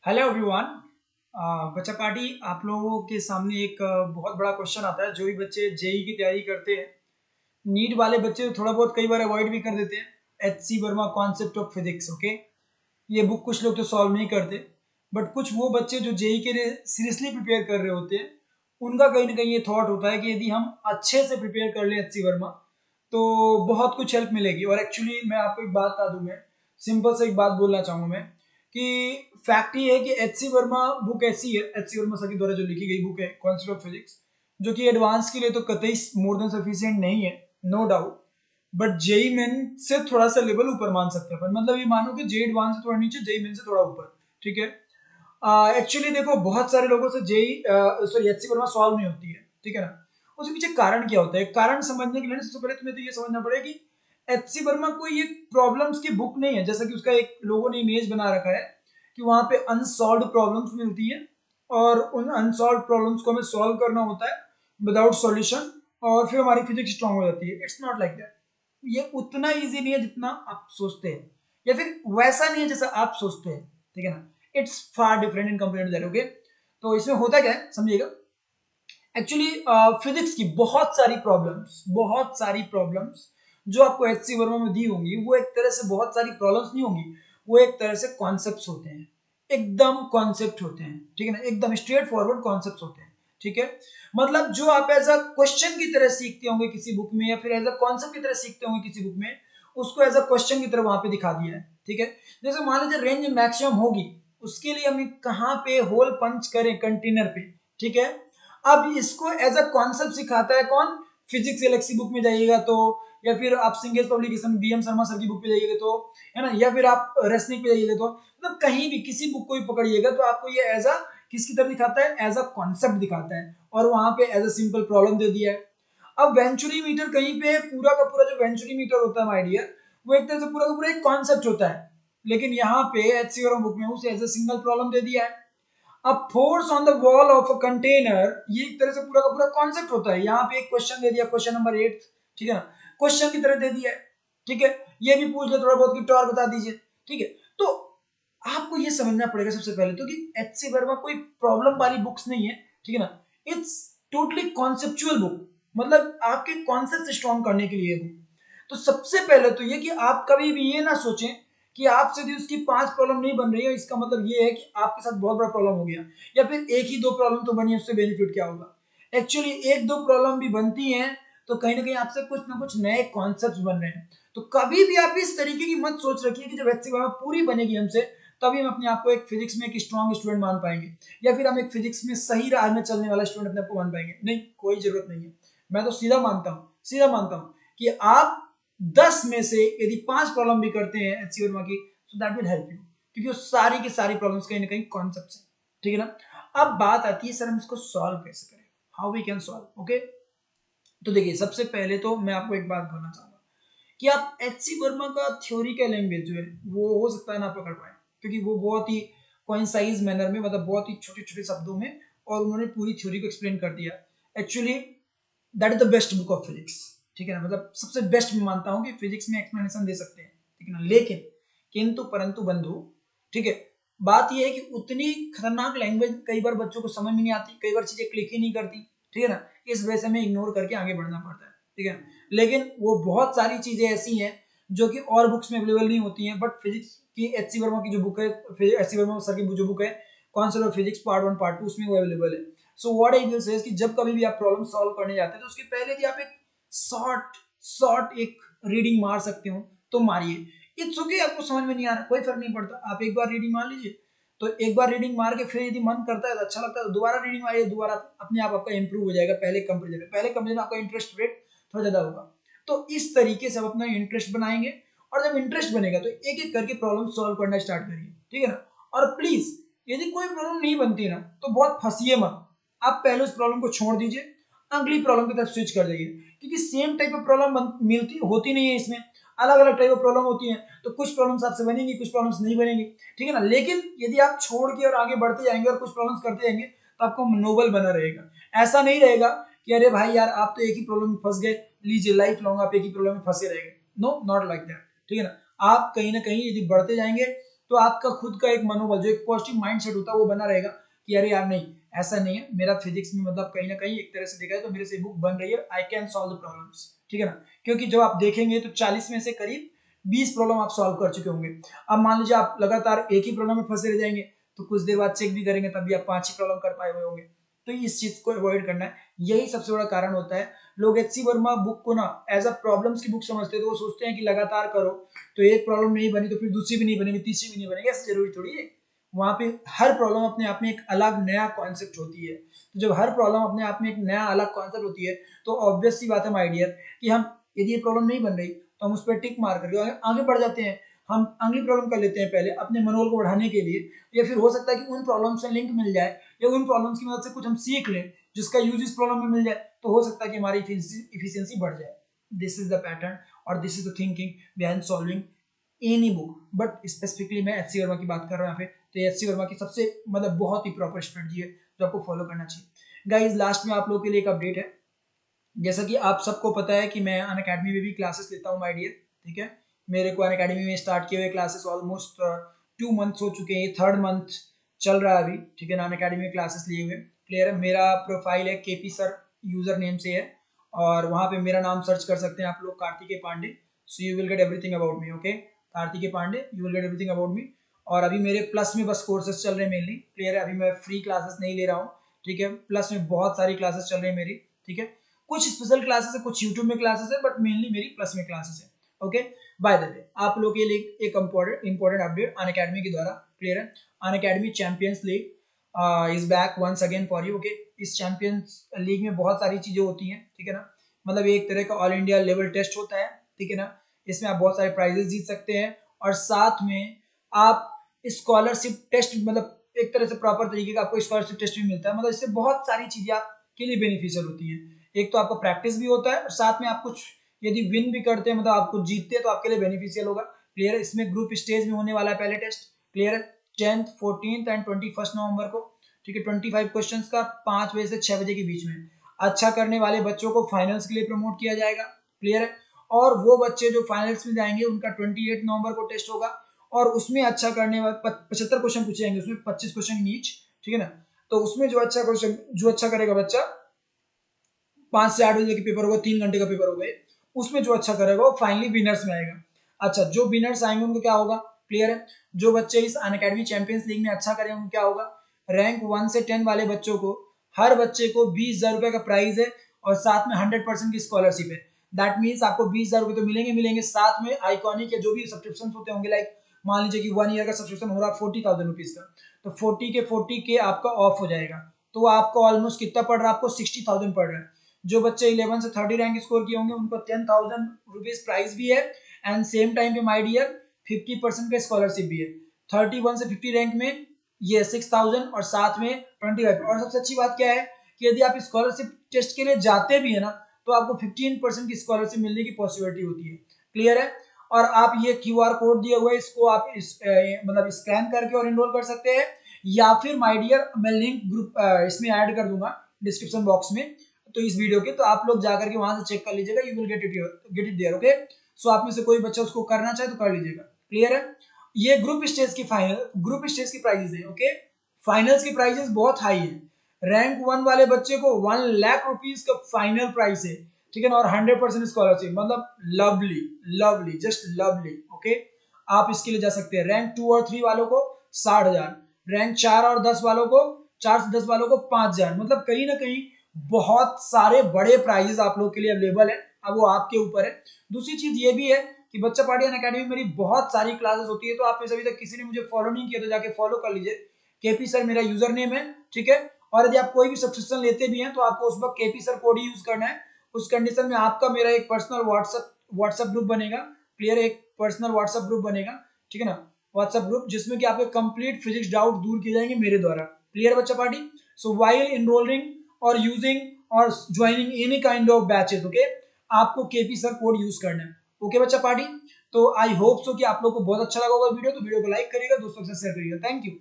Hello everyone. बच्चा party आप लोगों के सामने एक बहुत बड़ा क्वेश्चन आता है। जो भी बच्चे जेई की तैयारी करते हैं, नीट वाले बच्चे तो थोड़ा बहुत कई बार अवॉइड भी कर देते हैं। H C Verma concept of physics, okay. ये बुक कुछ लोग तो सॉल्व नहीं करते, बट कुछ वो बच्चे जो जेई के लिए सीरियसली प्रिपेयर कर रहे होते हैं, उनका कहीं ना कहीं ये थॉट होता है कि यदि हम अच्छे से प्रिपेयर कर लें एच सी वर्मा तो बहुत कुछ हेल्प मिलेगी। और एक्चुअली मैं आपको एक बात बता दूं, मैं सिंपल से एक बात बोलना चाहूंगा मैं कि फैक्ट ये है कि एच सी वर्मा बुक ऐसी है, एच सी वर्मा सर के द्वारा जो लिखी गई बुक है कॉन्सेप्ट ऑफ फिजिक्स, जो कि एडवांस के लिए तो कतई मोर देन सफिशिएंट नहीं है, no doubt. But JEE Main से थोड़ा सा लेवल ऊपर मान सकते हैं अपन, मतलब ये मानो कि जेई एडवांस से थोड़ा नीचे, जेई मेन से थोड़ा ऊपर, ठीक है। एक्चुअली देखो, बहुत सारे लोगों से JEE sorry H C Verma solve नहीं होती है, ठीक है ना। उसके पीछे कारण क्या होता है? कारण समझने के लिए सबसे पहले तुम्हें तो ये समझना पड़ेगा कि एच सी वर्मा कोई एक प्रॉब्लम्स की बुक नहीं है। जैसा कि उसका एक लोगों ने इमेज बना रखा है कि वहां पे अनसॉल्व प्रॉब्लम्स मिलती है और उन अनसॉल्व प्रॉब्लम्स को हमें सॉल्व करना होता है विदाउट सॉल्यूशन, और फिर हमारी फिजिक्स स्ट्रांग हो जाती है। It's not like that. ये उतना इजी नहीं है जितना आप सोचते हैं, या फिर वैसा नहीं है जैसा आप सोचते हैं, ठीक है ना। It's far different in compare to that, okay. तो इसमें होता क्या है समझिएगा। एक्चुअली फिजिक्स की बहुत सारी प्रॉब्लम्स जो आपको एच सी वर्मा में दी होंगी, वो एक तरह से बहुत सारी प्रॉब्लम्स नहीं होंगी, वो एक तरह से कॉन्सेप्ट्स होते हैं। एकदम कॉन्सेप्ट होते हैं, ठीक है ना, एकदम स्ट्रेट फॉरवर्ड कॉन्सेप्ट्स होते हैं, ठीक है। मतलब जो आप एज अ क्वेश्चन की तरह सीखते होंगे किसी बुक में, या फिर एज अ कॉन्सेप्ट की तरह सीखते होंगे किसी बुक में, उसको एज अ क्वेश्चन की तरह वहां पे दिखा दिया है, ठीक है। जैसे मान लीजिए रेंज मैक्सिमम होगी, उसके लिए हमें कहाँ पे होल पंच करें, कंटेनर पे, ठीक है। अब इसको एज अ कॉन्सेप्ट सिखाता है कौन? फिजिक्स गैलेक्सी बुक में जाइएगा तो, या फिर आप सिंगेज पब्लिकेशन बीएम शर्मा सर की बुक पे जाइएगा तो, है ना, या फिर आप रेसनिक पे जाइएगा तो, मतलब कहीं भी किसी बुक को भी पकड़िएगा तो आपको ये एज अ किसकी तरह दिखाता है? एज अ कॉन्सेप्ट दिखाता है, और वहां पे एज अ सिंपल प्रॉब्लम दे दिया है। अब वेंचुरी मीटर कहीं पे पूरा का पूरा जो वेंचुरी मीटर होता है माय डियर, वो एक तरह से पूरा का पूरा एक कॉन्सेप्ट होता है, लेकिन यहाँ पे एच सी बुक में उसे एज अ सिंगल प्रॉब्लम दे दिया है। अब force on the wall of a container, ये एक तरह से पूरा का पूरा कॉन्सेप्ट होता है। यहाँ पे एक क्वेश्चन दे दिया, क्वेश्चन नंबर 8, ठीक है ना, क्वेश्चन की तरह दे दिया है, ठीक है। ये भी पूछ ले थोड़ा बहुत कि टॉर्क बता दीजिए, ठीक है। तो आपको ये समझना पड़ेगा सबसे पहले तो कि एच सी वर्मा कोई प्रॉब्लम वाली बुक्स नहीं है, ठीक है ना। इट्स टोटली कॉन्सेप्चुअल बुक, मतलब आपके कॉन्सेप्ट स्ट्रॉन्ग करने के लिए बुक। तो सबसे पहले तो ये कि आप कभी भी ये ना सोचें कि आपसे यदि उसकी 5 प्रॉब्लम नहीं बन रही है, इसका मतलब ये है कि आपके साथ बहुत बड़ा प्रॉब्लम हो गया, या फिर एक ही 2 प्रॉब्लम तो बनी है, उससे बेनिफिट क्या होगा। एक्चुअली एक दो प्रॉब्लम भी बनती हैं तो कहीं ना कहीं आपसे कुछ ना कुछ नए कॉन्सेप्ट बन रहे हैं। तो कभी भी आप इस तरीके की मत सोच रखिए कि जब एचसी पूरी बनेगी हमसे, तभी हम अपने आप को एक फिजिक्स में एक स्ट्रॉन्ग स्टूडेंट मान पाएंगे, या फिर हम एक फिजिक्स में सही राह में चलने वाला स्टूडेंट अपने आप को मान पाएंगे। नहीं, कोई जरूरत नहीं है। मैं तो सीधा मानता हूं कि आप 10 में से यदि 5 प्रॉब्लम भी करते हैं एचसी वर्मा की, so that will help you, क्योंकि वो सारी की सारी प्रॉब्लम्स कहीं ना कहीं कॉन्सेप्ट है, ठीक है ना। अब बात आती है सर हम इसको सॉल्व कैसे करें, how we can solve, okay. तो देखिए, सबसे पहले तो मैं आपको एक बात बोलना चाहूंगा कि आप एच सी वर्मा का थ्योरी का लैंग्वेज जो है वो हो सकता है ना पकड़ पाए, क्योंकि वो बहुत ही कोइंसाइज मैनर में, मतलब बहुत ही छोटे छोटे शब्दों में, और उन्होंने पूरी थ्योरी को एक्सप्लेन कर दिया। Actually that is the best book of physics, ठीक है ना, मतलब सबसे बेस्ट मैं मानता हूँ कि फिजिक्स में एक्सप्लेनेशन दे सकते हैं, ठीक है ना। लेकिन किंतु परंतु बंधु, ठीक है, बात यह है कि उतनी खतरनाक लैंग्वेज कई बार बच्चों को समझ में नहीं आती, कई बार चीजें क्लिक ही नहीं करती, ठीक है ना। इस वजह से हमें इग्नोर करके आगे बढ़ना पड़ता है, ठीक है। लेकिन वो बहुत सारी चीजें ऐसी हैं जो कि और बुक्स में अवेलेबल नहीं होती हैं, बट फिजिक्स की एच सी वर्मा की जो बुक है, एच सी वर्मा सर की जो बुक है concept of physics part 1 part 2, उसमें वो अवेलेबल है। So what I will say कि जब कभी भी आप प्रॉब्लम सॉल्व करने जाते हैं तो उसके पहले भी आप एक शॉर्ट शॉर्ट एक रीडिंग मार सकते हो तो मारिए। इट्स ओके, आपको समझ में नहीं आ रहा कोई फर्क नहीं पड़ता, आप एक बार रीडिंग मार लीजिए। तो एक बार रीडिंग मार के फिर यदि मन करता है तो अच्छा लगता है तो दोबारा रीडिंग मारिए, दोबारा अपने आप आपका इंप्रूव हो जाएगा पहले कंपेरिजन में। पहले कंपेरिजन आपका इंटरेस्ट रेट थोड़ा ज्यादा होगा। तो इस तरीके से आप अपना इंटरेस्ट बनाएंगे, और जब इंटरेस्ट बनेगा तो एक एक करके प्रॉब्लम सॉल्व करना स्टार्ट करिए, ठीक है ना। और प्लीज, यदि कोई प्रॉब्लम नहीं बनती ना तो बहुत फंसिए मत, आप पहले उस प्रॉब्लम को छोड़ दीजिए, अगली प्रॉब्लम की तरफ स्विच कर जाइए, क्योंकि सेम टाइप ऑफ प्रॉब्लम मिलती होती नहीं है इसमें, अलग अलग टाइप ऑफ प्रॉब्लम होती है। तो कुछ प्रॉब्लम्स आपसे बनेंगी, कुछ प्रॉब्लम्स नहीं बनेंगी, ठीक है ना। लेकिन यदि आप छोड़ के और आगे बढ़ते जाएंगे और कुछ प्रॉब्लम्स करते जाएंगे तो आपको नोबल बना रहेगा। ऐसा नहीं रहेगा कि अरे भाई यार आप तो एक ही प्रॉब्लम में फंस गए, लीजिए लाइफ लॉन्ग आप एक ही प्रॉब्लम में फंसे रहेंगे। नो, नॉट लाइक दैट, ठीक है ना। आप कहीं ना कहीं यदि बढ़ते जाएंगे तो आपका खुद का एक मनोबल, जो एक पॉजिटिव माइंडसेट होता है वो बना रहेगा कि अरे यार नहीं, ऐसा नहीं है, मेरा फिजिक्स में मतलब कहीं ना कहीं एक तरह से देखा है तो मेरे से बुक बन रही है, I can solve the problems, ठीक है ना। क्योंकि जब आप देखेंगे तो 40 में से करीब 20 प्रॉब्लम आप सॉल्व कर चुके होंगे। अब मान लीजिए आप लगातार एक ही प्रॉब्लम में फंसे रह जाएंगे तो कुछ देर बाद चेक भी करेंगे तब भी आप 5 ही प्रॉब्लम कर पाए हुए होंगे। तो इस चीज को अवॉइड करना है, यही सबसे बड़ा कारण होता है। लोग एचसी वर्मा बुक को ना एज अ प्रॉब्लम्स की बुक समझते हैं, तो वो सोचते हैं कि लगातार करो तो एक प्रॉब्लम नहीं बनी तो फिर दूसरी भी नहीं बनेगी, तीसरी भी नहीं बनेगी, ऐसा जरूरी थोड़ी है। वहां पे हर प्रॉब्लम अपने आप में एक अलग नया कॉन्सेप्ट होती है। तो जब हर प्रॉब्लम अपने आप में एक नया अलग कॉन्सेप्ट होती है तो ऑब्वियस सी बात है माय डियर कि हम, यदि ये प्रॉब्लम नहीं बन रही तो हम उस पर टिक मार करके आगे बढ़ जाते हैं, हम अगली प्रॉब्लम कर लेते हैं पहले अपने मनोबल को बढ़ाने के लिए। या फिर हो सकता है कि उन प्रॉब्लम से लिंक मिल जाए या उन प्रॉब्लम्स की मदद से कुछ हम सीख लें जिसका यूज इस प्रॉब्लम में मिल जाए, तो हो सकता है कि हमारी इफिशियंसी बढ़ जाए। दिस इज द पैटर्न और this is the thinking behind solving any book, but specifically मैं एचसी वर्मा की बात कर रहा हूँ यहाँ पे। तो एचसी वर्मा की सबसे मतलब बहुत ही प्रॉपर स्ट्रेटजी है जो आपको फॉलो करना चाहिए। गाइज लास्ट में आप लोगों के लिए एक अपडेट है, जैसा कि आप सबको पता है कि मैं अनअकैडमी में भी क्लासेस लेता हूँ माय डियर, ठीक है। मेरे को अनअकैडमी में स्टार्ट किए हुए क्लासेस ऑलमोस्ट 2 मंथ्स हो चुके हैं, 3rd मंथ चल रहा है अभी, ठीक है ना, अनअकैडमी में क्लासेस लिए हुए। क्लियर है, मेरा प्रोफाइल है केपी सर यूजर नेम से है और वहाँ पे मेरा नाम सर्च कर सकते हैं आप लोग, Kartikeya Pandey. So you will get everything about me, okay, Kartikeya Pandey, you will get everything about me. और अभी मेरे प्लस में बस कोर्सेज चल रहे हैं मेनली, क्लियर है, अभी मैं फ्री क्लासेस नहीं ले रहा हूँ, ठीक है। प्लस में बहुत सारी क्लासेस चल रही है मेरी, ठीक है। कुछ स्पेशल क्लासेस है, कुछ यूट्यूब में क्लासेस है, बट मेनली मेरी प्लस में क्लासेस है, ओके। बाय द वे आप लोग के लिए एक इंपॉर्टेंट अपडेट अनअकैडमी के द्वारा, क्लियर है, Unacademy champions league is back once again for you, okay. इस चैंपियंस लीग में बहुत सारी चीजें होती हैं, ठीक है ना, मतलब एक तरह का ऑल इंडिया लेवल टेस्ट होता है, ठीक है ना। इसमें आप बहुत सारे प्राइजेस जीत सकते हैं और साथ में आप स्कॉलरशिप टेस्ट, मतलब एक तरह से प्रॉपर तरीके का आपको स्कॉलरशिप टेस्ट भी मिलता है, मतलब इससे बहुत सारी चीजें आपके लिए बेनिफिशियल होती हैं। एक तो आपका प्रैक्टिस भी होता है और साथ में आप कुछ यदि विन भी करते हैं, मतलब आप कुछ जीतते हैं तो आपके लिए बेनिफिशियल होगा, क्लियर है। इसमें ग्रुप स्टेज में होने वाला है पहले टेस्ट, क्लियर है, 10th 14th एंड 21 नवंबर को, ठीक है। 25 क्वेश्चंस का 5 बजे से 6 बजे के बीच में। अच्छा करने वाले बच्चों को फाइनल्स के लिए प्रमोट किया जाएगा, क्लियर है। और वो बच्चे जो फाइनल्स में जाएंगे उनका 28 नवंबर को टेस्ट होगा और उसमें अच्छा करने वाले 75 क्वेश्चन पूछे जाएंगे, उसमें 25 क्वेश्चन ईच, ठीक है ना। तो उसमें जो अच्छा करेगा बच्चा, 5 से 8 बजे के पेपर होगा, 3 घंटे का पेपर होगा, उसमें जो अच्छा करेगा वो फाइनली विनर्स में आएगा। अच्छा, जो विनर्स आएंगे उनको क्या होगा, क्लियर है, जो बच्चे इस अनअकैडमी चैंपियंस लीग में अच्छा करेंगे उनको क्या होगा, रैंक 1 से 10 वाले बच्चों को हर बच्चे को 20,000 रुपए का प्राइज है और साथ में 100% की स्कॉलरशिप है। दैट मीन्स आपको 20,000 रुपए तो मिलेंगे, साथ में आइकॉनिक के जो भी सब्सक्रिप्शन होते होंगे, लाइक मान लीजिए कि 1 ईयर का सब्सक्रिप्शन हो रहा है 40,000 रुपीज का, तो 40 के आपका ऑफ हो जाएगा, तो आपको ऑलमोस्ट कितना पड़ रहा है, आपको 60,000 पड़ रहा है। जो बच्चे 11 से 30 रैंक स्कोर किए होंगे उनको 10,000 रुपीज प्राइज भी है एंड सेम टाइम पे माय डियर 50% का स्कॉलरशिप भी है। 31 से 50 रैंक में ये 6,000 और साथ में 25। और सबसे अच्छी बात क्या है कि यदि आप स्कॉलरशिप टेस्ट के लिए जाते भी है ना तो आपको 15% की स्कॉलरशिप मिलने की पॉसिबिलिटी होती है, क्लियर है। और आप ये QR कोड दिया हुआ है, इसको आप मतलब स्कैन करके और इनरोल कर सकते हैं, या फिर माय डियर मैं लिंक ग्रुप इसमें ऐड कर दूंगा डिस्क्रिप्शन बॉक्स में, तो इस वीडियो के, तो आप लोग जाकर के वहां से चेक कर लीजिएगा, you will get it there, okay. So आप में से कोई बच्चा उसको करना चाहे तो कर लीजिएगा, क्लियर है। ये ग्रुप स्टेज की प्राइजेस है, ओके। फाइनल्स की प्राइजेस बहुत हाई है, रैंक 1 वाले बच्चे को 1 लाख रुपीज का फाइनल प्राइस है, ठीक है ना, और 100% स्कॉलरशिप, मतलब lovely lovely just lovely, okay. आप इसके लिए जा सकते हैं। रैंक 2 और 3 वालों को 60,000, रैंक 4 और 10 वालों को 4 से 10 वालों को 5,000, मतलब कहीं ना कहीं बहुत सारे बड़े प्राइजेस आप लोग के लिए अवेलेबल है। अब वो आपके ऊपर है। दूसरी चीज ये भी है कि बच्चा पार्टी अकेडमी में मेरी बहुत सारी क्लासेस होती है, तो आप में से अभी तक किसी ने मुझे फॉलो नहीं किया तो जाके फॉलो कर लीजिए, केपी सर मेरा यूजर नेम है, ठीक है। और यदि आप कोई भी सब्सक्रिप्शन लेते भी हैं तो आपको उस वक्त केपी सर कोड ही यूज करना है। उस कंडीशन में आपका मेरा एक पर्सनल व्हाट्सएप ग्रुप बनेगा, क्लियर, एक पर्सनल व्हाट्सएप ग्रुप बनेगा, ठीक है ना, व्हाट्सएप ग्रुप जिसमें कि आपके कंप्लीट फिजिक्स डाउट दूर किए जाएंगे मेरे द्वारा, क्लियर बच्चा पार्टी। सो वाइल इनरोलिंग और यूजिंग और joining any kind of batches, okay, आपको केपी सर कोड यूज करना है, ओके बच्चा पार्टी। तो आई होप सो कि आप लोग को बहुत अच्छा लगा होगा वीडियो, तो वीडियो को लाइक करिएगा, दोस्तों के साथ शेयर करिएगा। Thank you.